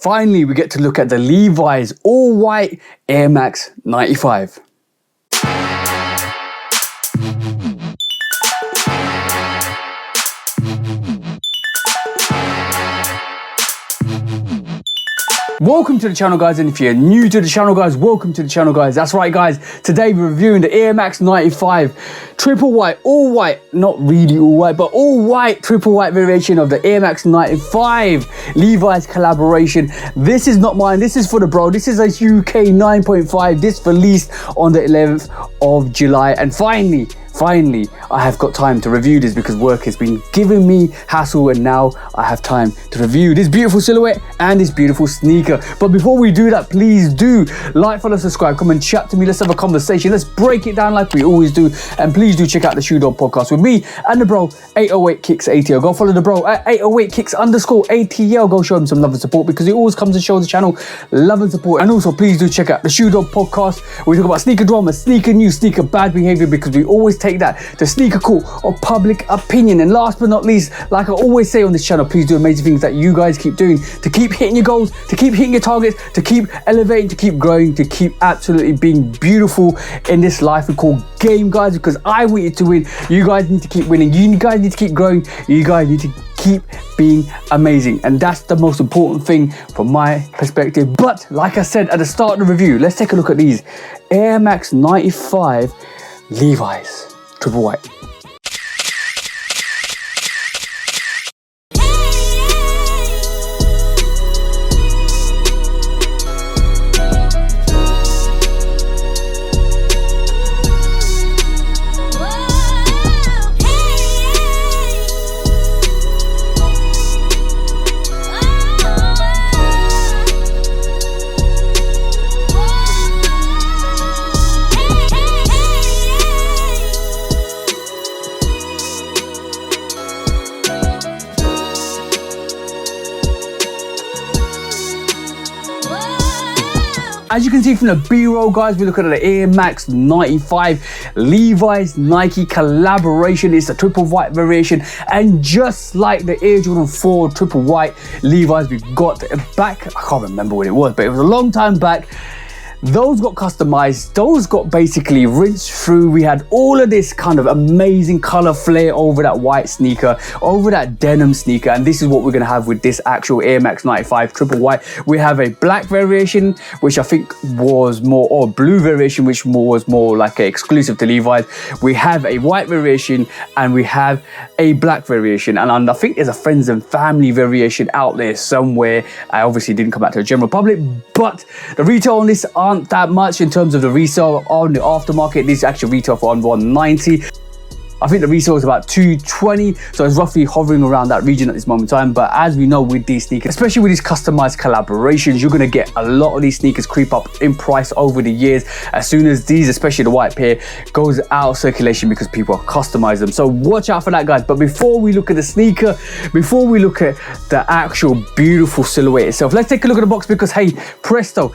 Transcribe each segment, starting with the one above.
Finally, we get to look at the Levi's all-white Air Max 95. Welcome to the channel, guys, and if you're new to the channel, guys, welcome to the channel, guys. That's right, guys. Today we're reviewing the Air Max 95 triple white, all white, not really all white, but all white triple white variation of the Air Max 95 Levi's collaboration. This is not mine, this is for the bro. This is a UK 9.5. This released on the 11th of July, and finally I have got time to review this because work has been giving me hassle, and now I have time to review this beautiful silhouette and this beautiful sneaker. But before we do that, please do like, follow, subscribe, come and chat to me. Let's have a conversation. Let's break it down like we always do. And please do check out the Shoe Dog podcast with me and the bro 808 Kicks ATL. Go follow the bro at 808 Kicks _ ATL. Go show him some love and support because he always comes and shows the channel love and support. And also please do check out the Shoe Dog podcast. We talk about sneaker drama, sneaker news, sneaker bad behavior, because we always take that to sneaker court of public opinion. And last but not least, like I always say on this channel, please do amazing things that you guys keep doing to keep hitting your goals, to keep hitting your targets, to keep elevating, to keep growing, to keep absolutely being beautiful in this life we call game, guys, because I want you to win. You guys need to keep winning. You guys need to keep growing. You guys need to keep being amazing, and that's the most important thing from my perspective. But like I said at the start of the review, let's take a look at these Air Max 95 Levi's triple white. As you can see from the B-roll, guys, we're looking at the Air Max 95 Levi's Nike collaboration. It's a triple white variation, and just like the Air Jordan 4 triple white Levi's we got back, I can't remember when it was, but it was a long time back. Those got customized, those got basically rinsed through. We had all of this kind of amazing color flare over that white sneaker, over that denim sneaker, and this is what we're gonna have with this actual Air Max 95 triple white. We have a black variation, which I think was more, or blue variation, which was more like an exclusive to Levi's. We have a white variation, and we have a black variation, and I think there's a friends and family variation out there somewhere. I obviously didn't come out to the general public, but the retail on this aren't that much in terms of the resale on the aftermarket. These actually retail for $190. I think the resale is about $220, so it's roughly hovering around that region at this moment in time. But as we know with these sneakers, especially with these customized collaborations, you're gonna get a lot of these sneakers creep up in price over the years as soon as these, especially the white pair, goes out of circulation because people customize them. So watch out for that, guys. But before we look at the sneaker, before we look at the actual beautiful silhouette itself, let's take a look at the box because, hey, presto,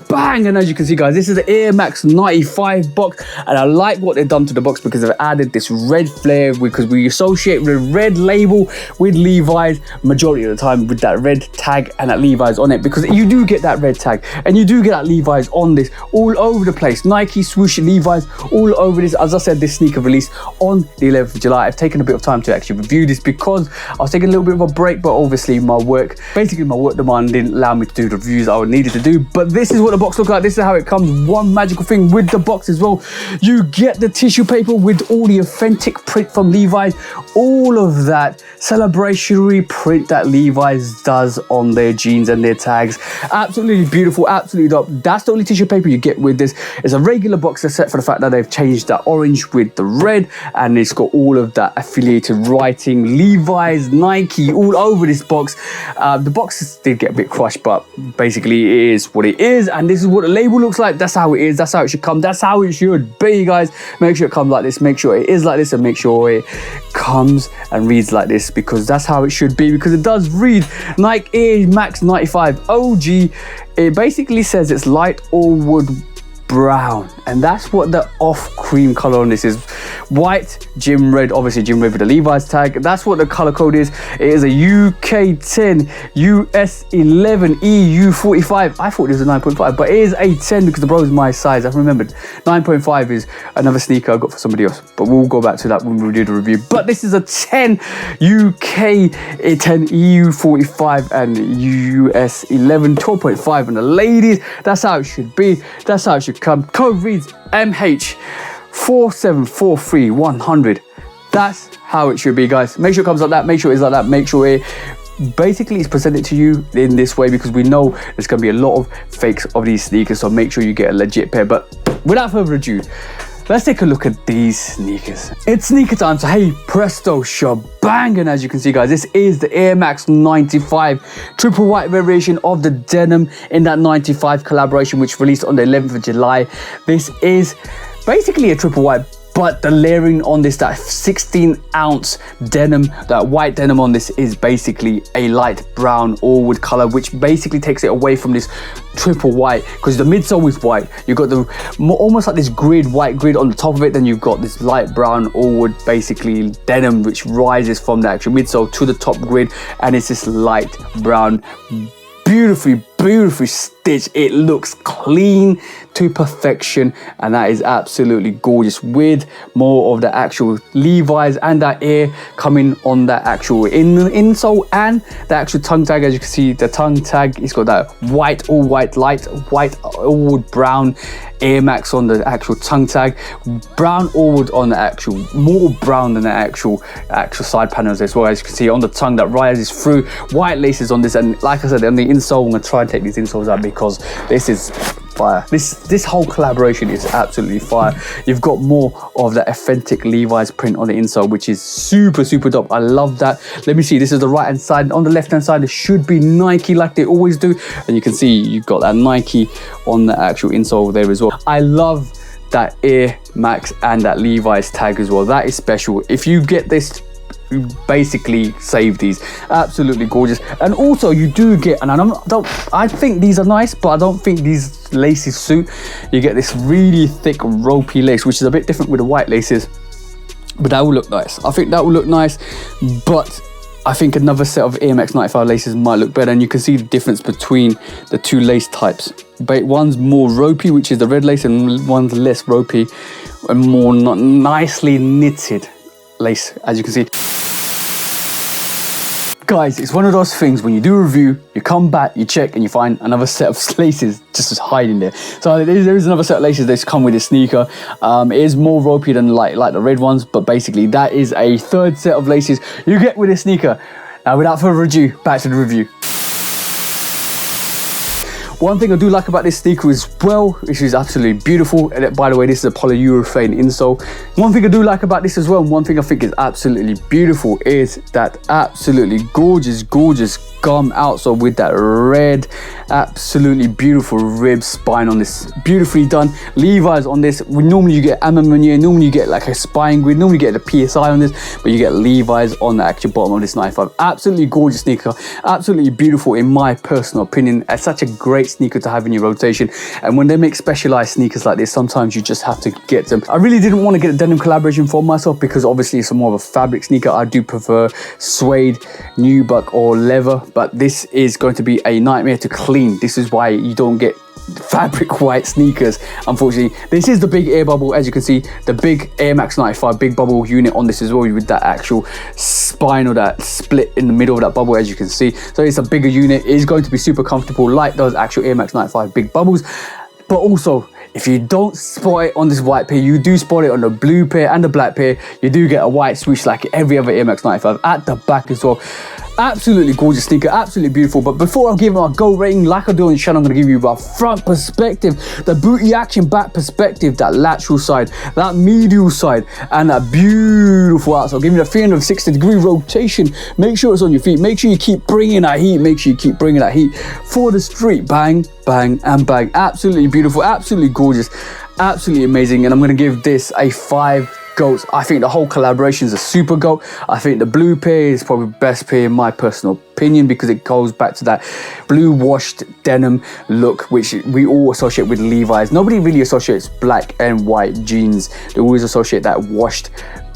bang! And as you can see, guys, this is the Air Max 95 box, and I like what they've done to the box because they've added this red flare, because we associate the red label with Levi's majority of the time with that red tag and that Levi's on it, because you do get that red tag and you do get that Levi's on this all over the place. Nike swoosh, Levi's all over this. As I said, this sneaker released on the 11th of July. I've taken a bit of time to actually review this because I was taking a little bit of a break, but obviously my work demand didn't allow me to do the reviews I needed to do. But this is what the box look like. This is how it comes. One magical thing with the box as well, you get the tissue paper with all the authentic print from Levi's, all of that celebratory print that Levi's does on their jeans and their tags. Absolutely beautiful, absolutely dope. That's the only tissue paper you get with this. It's a regular box except for the fact that they've changed that orange with the red, and it's got all of that affiliated writing, Levi's, Nike, all over this box. The box did get a bit crushed, but basically it is what it is, and this is what the label looks like. That's how it is, that's how it should come, that's how it should be, guys. Make sure it comes like this, make sure it is like this, and make sure it comes and reads like this, because that's how it should be, because it does read Nike Air Max 95 OG. It basically says it's light Orewood Brown, and that's what the off cream color on this is. White gym red, obviously gym red with the Levi's tag. That's what the color code is. It is a UK 10, US 11, EU 45. I thought it was a 9.5, but it is a 10 because the bro is my size. I've remembered 9.5 is another sneaker I got for somebody else, but we'll go back to that when we do the review. But this is a 10, UK 10, EU 45, and US 11, 12.5. And the ladies, that's how it should be. That's how it should come. Code reads MH 4743100. That's how it should be, guys. Make sure it comes like that. Make sure it's like that. Make sure it basically is presented to you in this way, because we know there's going to be a lot of fakes of these sneakers, so make sure you get a legit pair. But without further ado, let's take a look at these sneakers. It's sneaker time, so hey, presto, shebang. And as you can see, guys, this is the Air Max 95 triple white variation of the Denim in that 95 collaboration, which released on the 11th of July. This is basically a triple white, but the layering on this, that 16-ounce denim, that white denim on this is basically a light brown Orewood color, which basically takes it away from this triple white, because the midsole is white. You've got the almost like this grid, white grid on the top of it, then you've got this light brown Orewood basically denim, which rises from the actual midsole to the top grid, and it's this light brown, beautifully stitched. It looks clean to perfection, and that is absolutely gorgeous, with more of the actual Levi's and that air coming on that actual insole and the actual tongue tag. As you can see, the tongue tag, it's got that white, all white, light white Orewood Brown Air Max on the actual tongue tag, brown Orewood on the actual, more brown than the actual side panels as well. As you can see on the tongue, that rises through, white laces on this, and like I said, on the insole, I'm gonna try and take these insoles out because this is fire. This whole collaboration is absolutely fire. You've got more of that authentic Levi's print on the insole, which is super dope. I love that. Let me see, this is the right hand side. On the left hand side, it should be Nike like they always do, and you can see you've got that Nike on the actual insole there as well. I love that Air Max and that Levi's tag as well. That is special. If you get this, you basically save these. Absolutely gorgeous. And also you do get, and I think these are nice, but I don't think these laces suit. You get this really thick ropey lace, which is a bit different with the white laces, but that will look nice. I think that will look nice, but I think another set of Air Max 95 laces might look better, and you can see the difference between the two lace types. But one's more ropey, which is the red lace, and one's less ropey and more nicely knitted lace, as you can see. Guys, it's one of those things when you do a review, you come back, you check, and you find another set of laces just hiding there. So there is another set of laces that's come with this sneaker. It is more ropey than like the red ones, but basically that is a third set of laces you get with this sneaker. Now, without further ado, back to the review. One thing I do like about this sneaker as well, which is absolutely beautiful, and by the way, this is a polyurethane insole. One thing I do like about this as well, and one thing I think is absolutely beautiful, is that absolutely gorgeous gum outsole with that red, absolutely beautiful rib spine on this. Beautifully done. Levi's on this, normally you get Amamonier, normally you get like a spine grid, normally you get the PSI on this, but you get Levi's on the actual bottom of this 95. Absolutely gorgeous sneaker, absolutely beautiful in my personal opinion. It's such a great sneaker to have in your rotation, and when they make specialized sneakers like this, sometimes you just have to get them. I really didn't want to get a denim collaboration for myself because obviously it's more of a fabric sneaker. I do prefer suede, nubuck or leather, but this is going to be a nightmare to clean. This is why you don't get fabric white sneakers, unfortunately. This is the big air bubble, as you can see, the big Air Max 95 big bubble unit on this as well, with that actual spine or that split in the middle of that bubble, as you can see. So it's a bigger unit. It is going to be super comfortable like those actual Air Max 95 big bubbles. But also, if you don't spot it on this white pair, you do spot it on the blue pair and the black pair. You do get a white swoosh like every other Air Max 95 at the back as well. Absolutely gorgeous sneaker, absolutely beautiful. But before I give it a go rating, like I do on the channel, I'm going to give you a front perspective, the booty action back perspective, that lateral side, that medial side, and that beautiful outsole. Give me the 360-degree rotation. Make sure it's on your feet. Make sure you keep bringing that heat. Make sure you keep bringing that heat for the street. Bang, bang, and bang. Absolutely beautiful, absolutely gorgeous, absolutely amazing. And I'm going to give this a 5 goats. I think the whole collaboration is a super goat. I think the blue pair is probably the best pair in my personal opinion, because it goes back to that blue washed denim look which we all associate with Levi's. Nobody really associates black and white jeans. They always associate that washed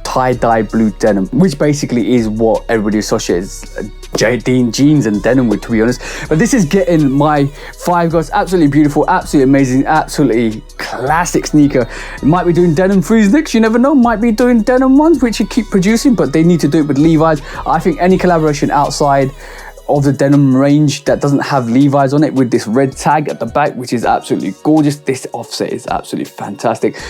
tie-dye blue denim, which basically is what everybody associates jeans and denim with, to be honest. But this is getting my 5 goats. Absolutely beautiful, absolutely amazing, absolutely classic sneaker. It might be doing denim 3s next, you never know. Might be doing denim ones, which you keep producing, but they need to do it with Levi's. I think any collaboration outside of the denim range that doesn't have Levi's on it, with this red tag at the back, which is absolutely gorgeous. This offset is absolutely fantastic.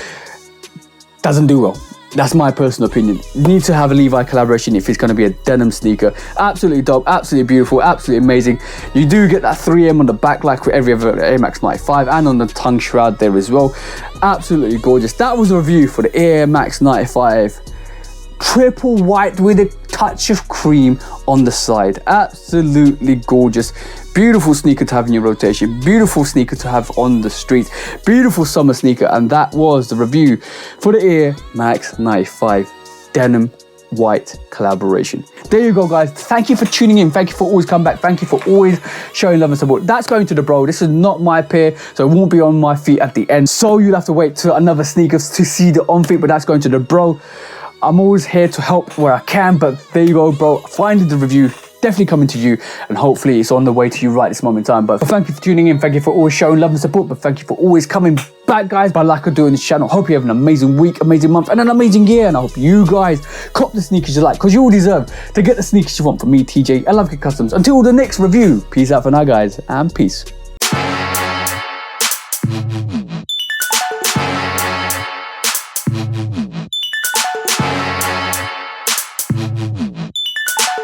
Doesn't do well. That's my personal opinion. You need to have a Levi collaboration if it's going to be a denim sneaker. Absolutely dope, absolutely beautiful, absolutely amazing. You do get that 3M on the back like with every other Air Max 95, and on the tongue shroud there as well. Absolutely gorgeous. That was a review for the Air Max 95 triple white with a touch of cream on the side. Absolutely gorgeous. Beautiful sneaker to have in your rotation, beautiful sneaker to have on the streets, beautiful summer sneaker. And that was the review for the Air Max 95 denim white collaboration. There you go, guys. Thank you for tuning in. Thank you for always coming back. Thank you for always showing love and support. That's going to the BRoll. This is not my pair, so it won't be on my feet at the end, so you'll have to wait to another sneakers to see the on feet, but that's going to the BRoll. I'm always here to help where I can, but there you go, bro. Finally, the review definitely coming to you, and hopefully it's on the way to you right this moment in time. But thank you for tuning in. Thank you for always showing love and support, but thank you for always coming back, guys. But like I do on this channel, hope you have an amazing week, amazing month, and an amazing year. And I hope you guys cop the sneakers you like, because you all deserve to get the sneakers you want. From me, TJ, I love Good Customs. Until the next review, peace out for now, guys, and peace.